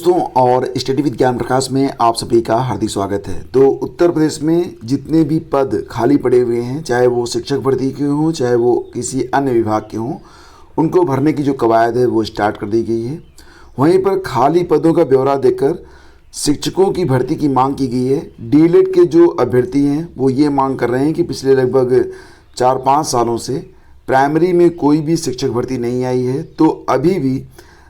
दोस्तों और study with ज्ञान प्रकाश में आप सभी का हार्दिक स्वागत है। तो उत्तर प्रदेश में जितने भी पद खाली पड़े हुए हैं, चाहे वो शिक्षक भर्ती के हों चाहे वो किसी अन्य विभाग के हों, उनको भरने की जो कवायद है वो स्टार्ट कर दी गई है। वहीं पर खाली पदों का ब्यौरा देकर शिक्षकों की भर्ती की मांग की गई है। डीएलएड के जो अभ्यर्थी हैं वो ये मांग कर रहे हैं कि पिछले लगभग 4-5 सालों से प्राइमरी में कोई भी शिक्षक भर्ती नहीं आई है, तो अभी भी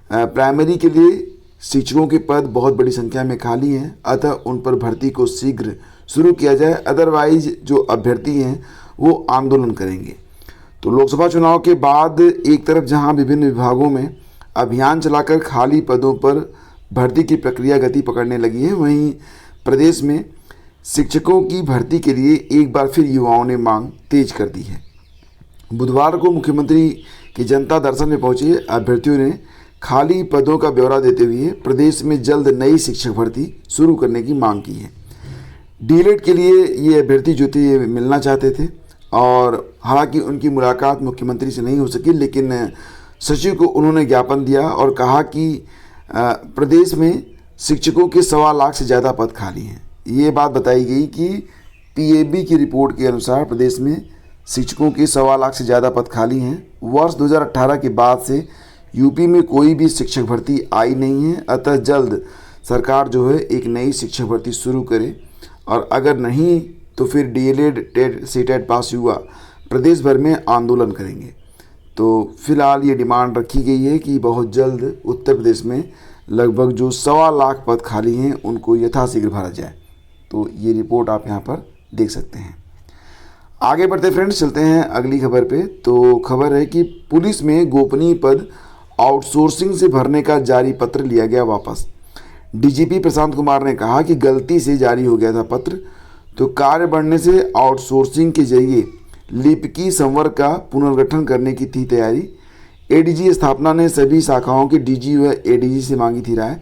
प्राइमरी के लिए शिक्षकों के पद बहुत बड़ी संख्या में खाली हैं, अतः उन पर भर्ती को शीघ्र शुरू किया जाए, अदरवाइज जो अभ्यर्थी हैं वो आंदोलन करेंगे। तो लोकसभा चुनाव के बाद एक तरफ जहां विभिन्न विभागों में अभियान चलाकर खाली पदों पर भर्ती की प्रक्रिया गति पकड़ने लगी है, वहीं प्रदेश में शिक्षकों की भर्ती के लिए एक बार फिर युवाओं ने मांग तेज कर दी है। बुधवार को मुख्यमंत्री के जनता दर्शन में पहुंचे अभ्यर्थियों ने खाली पदों का ब्यौरा देते हुए प्रदेश में जल्द नई शिक्षक भर्ती शुरू करने की मांग की है। डीएलएड के लिए ये अभ्यर्थी जो थे ये मिलना चाहते थे और हालांकि उनकी मुलाकात मुख्यमंत्री से नहीं हो सकी, लेकिन सचिव को उन्होंने ज्ञापन दिया और कहा कि प्रदेश में शिक्षकों के 1.25 लाख से ज़्यादा पद खाली हैं। ये बात बताई गई कि पीएबी की रिपोर्ट के अनुसार प्रदेश में शिक्षकों के 1.25 लाख से ज़्यादा पद खाली हैं। वर्ष 2018 के बाद से यूपी में कोई भी शिक्षक भर्ती आई नहीं है, अतः जल्द सरकार जो है एक नई शिक्षक भर्ती शुरू करे, और अगर नहीं तो फिर डीएलएड टेट सीटेट पास हुआ प्रदेश भर में आंदोलन करेंगे। तो फिलहाल ये डिमांड रखी गई है कि बहुत जल्द उत्तर प्रदेश में लगभग जो 1.25 लाख पद खाली हैं उनको यथाशीघ्र भरा जाए। तो ये रिपोर्ट आप यहाँ पर देख सकते हैं। आगे बढ़ते फ्रेंड्स, चलते हैं अगली खबर पे। तो खबर है कि पुलिस में गोपनीय पद आउटसोर्सिंग से भरने का जारी पत्र लिया गया वापस। डीजीपी प्रशांत कुमार ने कहा कि गलती से जारी हो गया था पत्र, तो कार्य बढ़ने से आउटसोर्सिंग के जरिए लिपिकी संवर्ग का पुनर्गठन करने की थी तैयारी। एडीजी स्थापना ने सभी शाखाओं के डीजी व एडीजी से मांगी थी राय।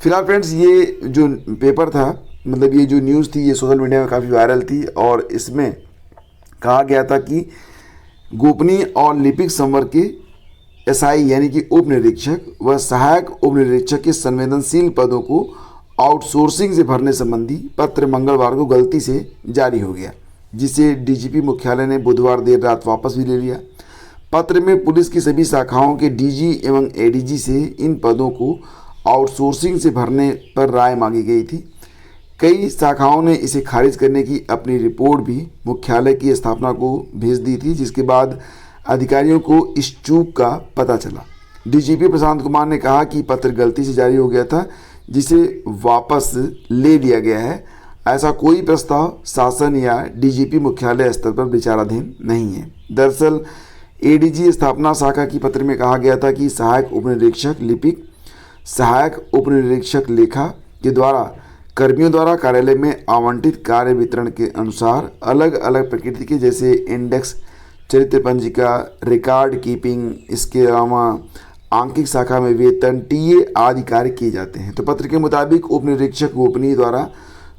फिलहाल फ्रेंड्स, ये जो पेपर था, मतलब ये जो न्यूज़ थी, ये सोशल मीडिया में काफ़ी वायरल थी और इसमें कहा गया था कि गोपनीय और लिपिक संवर्ग के एसआई यानी कि उप निरीक्षक व सहायक उप निरीक्षक के संवेदनशील पदों को आउटसोर्सिंग से भरने संबंधी पत्र मंगलवार को गलती से जारी हो गया, जिसे डीजीपी मुख्यालय ने बुधवार देर रात वापस भी ले लिया। पत्र में पुलिस की सभी शाखाओं के डीजी एवं एडीजी से इन पदों को आउटसोर्सिंग से भरने पर राय मांगी गई थी। कई शाखाओं ने इसे खारिज करने की अपनी रिपोर्ट भी मुख्यालय की स्थापना को भेज दी थी, जिसके बाद अधिकारियों को इस चूक का पता चला। डीजीपी प्रशांत कुमार ने कहा कि पत्र गलती से जारी हो गया था, जिसे वापस ले लिया गया है। ऐसा कोई प्रस्ताव शासन या डीजीपी मुख्यालय स्तर पर विचाराधीन नहीं है। दरअसल एडीजी स्थापना शाखा की पत्र में कहा गया था कि सहायक उपनिरीक्षक लिपिक, सहायक उपनिरीक्षक लेखा के द्वारा कर्मियों द्वारा कार्यालय में आवंटित कार्य वितरण के अनुसार अलग अलग प्रकृति के, जैसे इंडेक्स, चरित्र पंजिका, रिकॉर्ड कीपिंग, इसके अलावा आंकिक शाखा में वेतन, टीए आदि कार्य किए जाते हैं। तो पत्र के मुताबिक उप निरीक्षक गोपनीय द्वारा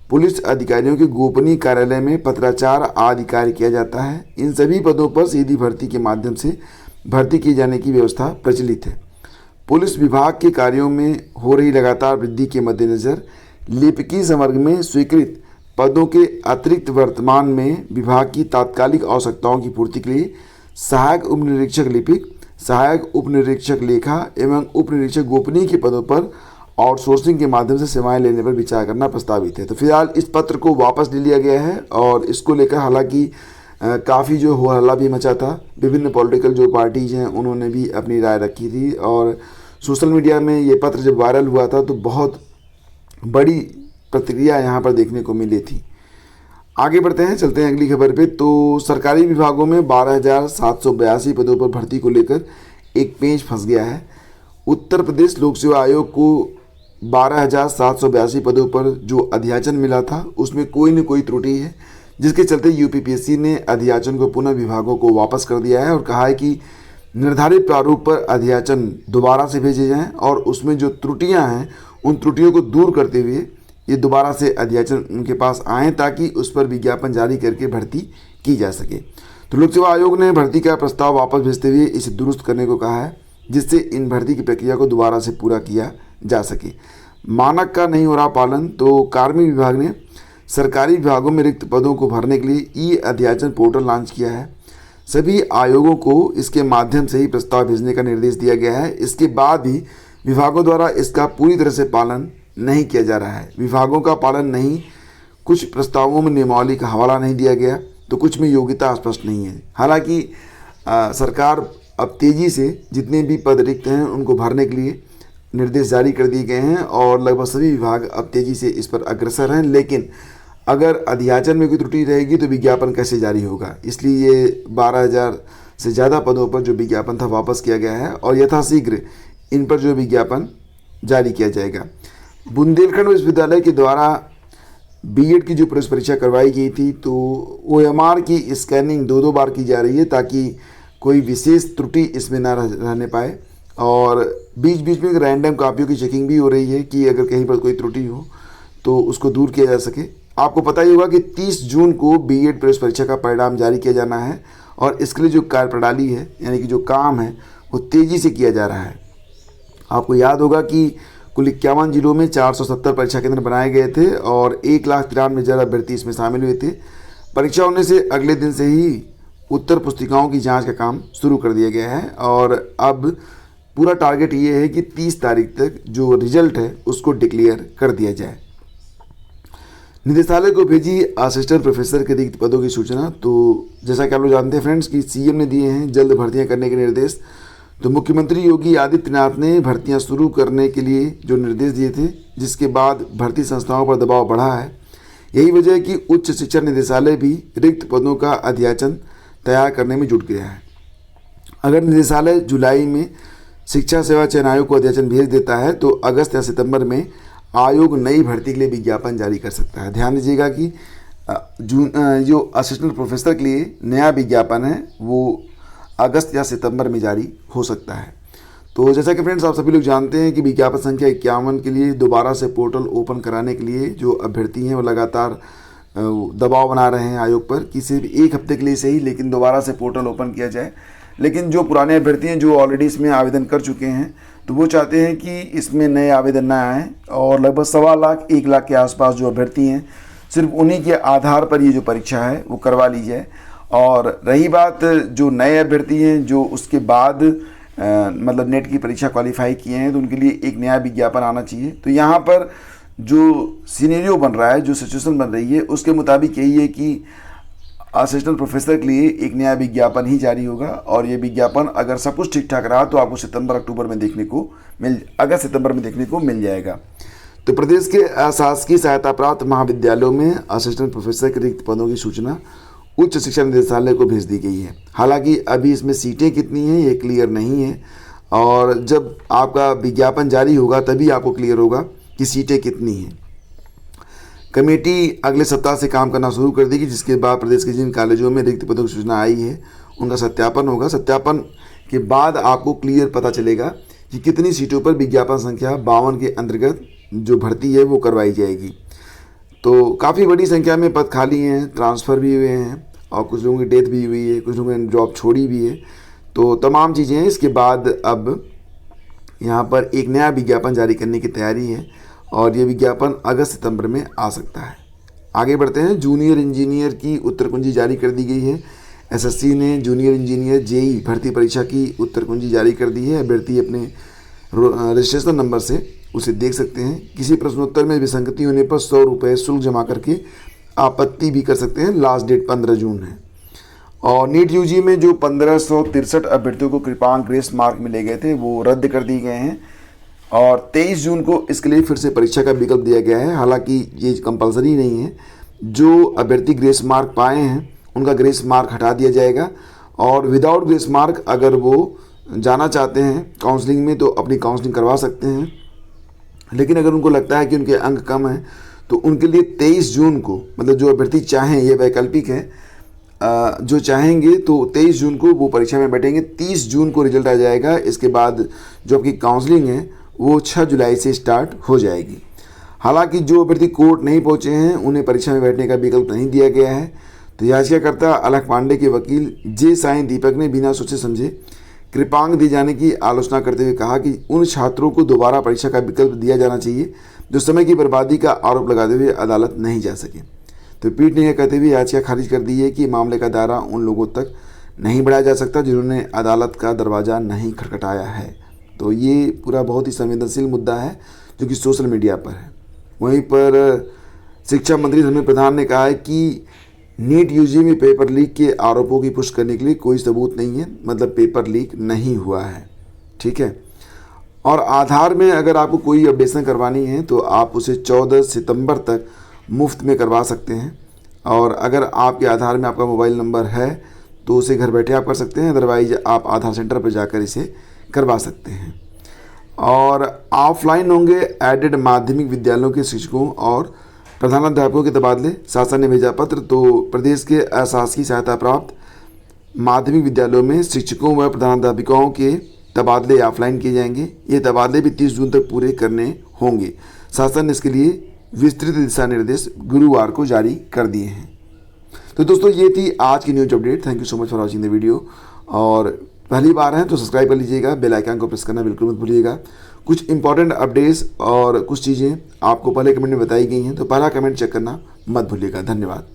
पुलिस अधिकारियों के गोपनीय कार्यालय में पत्राचार आदि कार्य किया जाता है। इन सभी पदों पर सीधी भर्ती के माध्यम से भर्ती किए जाने की व्यवस्था प्रचलित है। पुलिस विभाग के कार्यों में हो रही लगातार वृद्धि के मद्देनज़र लिपिकी संवर्ग में स्वीकृत पदों के अतिरिक्त वर्तमान में विभाग की तात्कालिक आवश्यकताओं की पूर्ति के लिए सहायक उपनिरीक्षक लिपिक, सहायक उपनिरीक्षक लेखा एवं उपनिरीक्षक गोपनीय के पदों पर आउटसोर्सिंग के माध्यम से सेवाएं लेने पर विचार करना प्रस्तावित है। तो फिलहाल इस पत्र को वापस ले लिया गया है और इसको लेकर हालांकि काफ़ी जो हो हल्ला भी मचा था। विभिन्न पॉलिटिकल जो पार्टीज हैं उन्होंने भी अपनी राय रखी थी और सोशल मीडिया में ये पत्र जब वायरल हुआ था तो बहुत बड़ी प्रतिक्रिया यहाँ पर देखने को मिली थी। आगे बढ़ते हैं, चलते हैं अगली खबर पे। तो सरकारी विभागों में 12,782 पदों पर भर्ती को लेकर एक पेंच फंस गया है। उत्तर प्रदेश लोक सेवा आयोग को 12,782 पदों पर जो अध्याचन मिला था उसमें कोई न कोई त्रुटि है, जिसके चलते यूपीपीएससी ने अध्याचन को पुनः विभागों को वापस कर दिया है और कहा है कि निर्धारित प्रारूप पर अध्याचन दोबारा से भेजे जाएँ और उसमें जो त्रुटियाँ हैं उन त्रुटियों को दूर करते हुए ये दोबारा से अध्याचन उनके पास आए ताकि उस पर विज्ञापन जारी करके भर्ती की जा सके। तो लोक सेवा आयोग ने भर्ती का प्रस्ताव वापस भेजते हुए इसे दुरुस्त करने को कहा है, जिससे इन भर्ती की प्रक्रिया को दोबारा से पूरा किया जा सके। मानक का नहीं हो रहा पालन, तो कार्मिक विभाग ने सरकारी विभागों में रिक्त पदों को भरने के लिए ई अध्याचन पोर्टल लॉन्च किया है। सभी आयोगों को इसके माध्यम से ही प्रस्ताव भेजने का निर्देश दिया गया है। इसके बाद भी विभागों द्वारा इसका पूरी तरह से पालन नहीं किया जा रहा है। विभागों का पालन नहीं, कुछ प्रस्तावों में नियमावली का हवाला नहीं दिया गया, तो कुछ में योग्यता स्पष्ट नहीं है। हालांकि सरकार अब तेज़ी से जितने भी पद रिक्त हैं उनको भरने के लिए निर्देश जारी कर दिए गए हैं और लगभग सभी विभाग अब तेज़ी से इस पर अग्रसर हैं। लेकिन अगर अध्याचन में कोई त्रुटि रहेगी तो विज्ञापन कैसे जारी होगा, इसलिए ये 12,000 से ज़्यादा पदों पर जो विज्ञापन था वापस किया गया है और यथाशीघ्र इन पर जो विज्ञापन जारी किया जाएगा। बुंदेलखंड विश्वविद्यालय के द्वारा बीएड की जो प्रवेश परीक्षा करवाई गई थी, तो ओएमआर की स्कैनिंग 2-2 बार की जा रही है ताकि कोई विशेष त्रुटि इसमें ना रहने पाए। और बीच बीच में रैंडम कापियों की चेकिंग भी हो रही है कि अगर कहीं पर कोई त्रुटि हो तो उसको दूर किया जा सके। आपको पता ही होगा कि 30 जून को बीएड प्रवेश परीक्षा का परिणाम जारी किया जाना है और इसके लिए जो कार्यप्रणाली है, यानी कि जो काम है, वो तेज़ी से किया जा रहा है। आपको याद होगा कि कुल 51 जिलों में 470 परीक्षा केंद्र बनाए गए थे और 1,93,000 अभ्यर्थी इसमें शामिल हुए थे। परीक्षा होने से अगले दिन से ही उत्तर पुस्तिकाओं की जांच का काम शुरू कर दिया गया है और अब पूरा टारगेट ये है कि 30 तारीख तक जो रिजल्ट है उसको डिक्लेयर कर दिया जाए। निदेशालय को भेजी असिस्टेंट प्रोफेसर के रिक्त पदों की सूचना। तो जैसा कि आप लोग जानते हैं फ्रेंड्स कि सीएम ने दिए हैं जल्द भर्तियां करने के निर्देश। तो मुख्यमंत्री योगी आदित्यनाथ ने भर्तियां शुरू करने के लिए जो निर्देश दिए थे, जिसके बाद भर्ती संस्थाओं पर दबाव बढ़ा है। यही वजह है कि उच्च शिक्षा निदेशालय भी रिक्त पदों का अध्याचन तैयार करने में जुट गया है। अगर निदेशालय जुलाई में शिक्षा सेवा चयन आयोग को अध्याचन भेज देता है तो अगस्त या सितंबर में आयोग नई भर्ती के लिए विज्ञापन जारी कर सकता है। ध्यान दीजिएगा कि जो असिस्टेंट प्रोफेसर के लिए नया विज्ञापन है वो अगस्त या सितंबर में जारी हो सकता है। तो जैसा कि फ्रेंड्स आप सभी लोग जानते हैं कि विज्ञापन संख्या 51 के लिए दोबारा से पोर्टल ओपन कराने के लिए जो अभ्यर्थी हैं वो लगातार दबाव बना रहे हैं आयोग पर कि सिर्फ 1 हफ्ते के लिए सही लेकिन दोबारा से पोर्टल ओपन किया जाए। लेकिन जो पुराने अभ्यर्थी हैं जो ऑलरेडी इसमें आवेदन कर चुके हैं तो वो चाहते हैं कि इसमें नए आवेदन ना आए और लगभग 1.25 लाख 1 लाख के आसपास जो अभ्यर्थी हैं सिर्फ उन्हीं के आधार पर ये जो परीक्षा है वो करवा ली जाए। और रही बात जो नए अभ्यर्थी हैं जो उसके बाद मतलब नेट की परीक्षा क्वालिफाई किए हैं तो उनके लिए एक नया विज्ञापन आना चाहिए। तो यहाँ पर जो सिनेरियो बन रहा है, जो सिचुएशन बन रही है, उसके मुताबिक यही है कि असिस्टेंट प्रोफेसर के लिए एक नया विज्ञापन ही जारी होगा और ये विज्ञापन अगर सब कुछ ठीक ठाक रहा तो आपको अगस्त सितंबर में देखने को मिल जाएगा। तो प्रदेश के अशासकीय सहायता प्राप्त महाविद्यालयों में असिस्टेंट प्रोफेसर के रिक्त पदों की सूचना उच्च शिक्षा निदेशालय को भेज दी गई है। हालांकि अभी इसमें सीटें कितनी हैं ये क्लियर नहीं है और जब आपका विज्ञापन जारी होगा तभी आपको क्लियर होगा कि सीटें कितनी हैं। कमेटी अगले सप्ताह से काम करना शुरू कर देगी, जिसके बाद प्रदेश के जिन कॉलेजों में रिक्त पदों की सूचना आई है उनका सत्यापन होगा। सत्यापन के बाद आपको क्लियर पता चलेगा कि कितनी सीटों पर विज्ञापन संख्या 52 के अंतर्गत जो भर्ती है वो करवाई जाएगी। तो काफ़ी बड़ी संख्या में पद खाली हैं, ट्रांसफ़र भी हुए हैं और कुछ लोगों की डेथ भी हुई है, कुछ लोगों ने जॉब छोड़ी भी है। तो तमाम चीज़ें हैं। इसके बाद अब यहाँ पर एक नया विज्ञापन जारी करने की तैयारी है और ये विज्ञापन अगस्त सितंबर में आ सकता है। आगे बढ़ते हैं। जूनियर इंजीनियर की उत्तर कुंजी जारी कर दी गई है। एसएससी ने जूनियर इंजीनियर जेई भर्ती परीक्षा की उत्तर कुंजी जारी कर दी है। अभ्यर्थी अपने रजिस्ट्रेशन नंबर से उसे देख सकते हैं। किसी प्रश्नोत्तर में विसंगति होने पर 100 रुपये शुल्क जमा करके आपत्ति भी कर सकते हैं। लास्ट डेट 15 जून है। और नीट यूजी में जो 1563 अभ्यर्थियों को कृपांक ग्रेस मार्क मिले गए थे वो रद्द कर दिए गए हैं और 23 जून को इसके लिए फिर से परीक्षा का विकल्प दिया गया है। हालांकि ये कंपलसरी नहीं है। जो अभ्यर्थी ग्रेस मार्क पाए हैं उनका ग्रेस मार्क हटा दिया जाएगा और विदाउट ग्रेस मार्क अगर वो जाना चाहते हैं काउंसलिंग में तो अपनी काउंसलिंग करवा सकते हैं। लेकिन अगर उनको लगता है कि उनके अंक कम हैं तो उनके लिए 23 जून को, मतलब जो अभ्यर्थी चाहें, ये वैकल्पिक है, जो चाहेंगे तो 23 जून को वो परीक्षा में बैठेंगे। 30 जून को रिजल्ट आ जाएगा। इसके बाद जो आपकी काउंसलिंग है वो 6 जुलाई से स्टार्ट हो जाएगी। हालांकि जो अभ्यर्थी कोर्ट नहीं पहुंचे हैं उन्हें परीक्षा में बैठने का विकल्प नहीं दिया गया है। तो याचिकाकर्ता अलख पांडे के वकील जे साईं दीपक ने बिना सोचे समझे कृपांक दिए जाने की आलोचना करते हुए कहा कि उन छात्रों को दोबारा परीक्षा का विकल्प दिया जाना चाहिए जो समय की बर्बादी का आरोप लगाते हुए अदालत नहीं जा सके। तो पीठ ने यह कहते हुए याचिका खारिज कर दी है कि मामले का दायरा उन लोगों तक नहीं बढ़ाया जा सकता जिन्होंने अदालत का दरवाज़ा नहीं खटखटाया है। तो ये पूरा बहुत ही संवेदनशील मुद्दा है जो कि सोशल मीडिया पर है। वहीं पर शिक्षा मंत्री धर्मेंद्र प्रधान ने कहा है कि नीट यूजी में पेपर लीक के आरोपों की पुष्टि करने के लिए कोई सबूत नहीं है, मतलब पेपर लीक नहीं हुआ है। ठीक है। और आधार में अगर आपको कोई अपडेशन करवानी है तो आप उसे 14 सितंबर तक मुफ्त में करवा सकते हैं। और अगर आपके आधार में आपका मोबाइल नंबर है तो उसे घर बैठे आप कर सकते हैं, अदरवाइज आप आधार सेंटर पर जाकर इसे करवा सकते हैं। और ऑफलाइन होंगे एडेड माध्यमिक विद्यालयों के शिक्षकों और प्रधानाध्यापकों के तबादले, शासन ने भेजा पत्र। तो प्रदेश के अशासकीय सहायता प्राप्त माध्यमिक विद्यालयों में शिक्षकों व प्रधानाध्यापिकाओं के तबादले ऑफलाइन किए जाएंगे। ये तबादले भी 30 जून तक पूरे करने होंगे। शासन ने इसके लिए विस्तृत दिशा निर्देश गुरुवार को जारी कर दिए हैं। तो दोस्तों ये थी आज की news update. Thank you so much for watching the video. और पहली बार हैं तो सब्सक्राइब कर लीजिएगा, बेल आइकन को प्रेस करना बिल्कुल मत भूलिएगा। कुछ इंपॉर्टेंट अपडेट्स और कुछ चीज़ें आपको पहले कमेंट में बताई गई हैं, तो पहला कमेंट चेक करना मत भूलिएगा। धन्यवाद।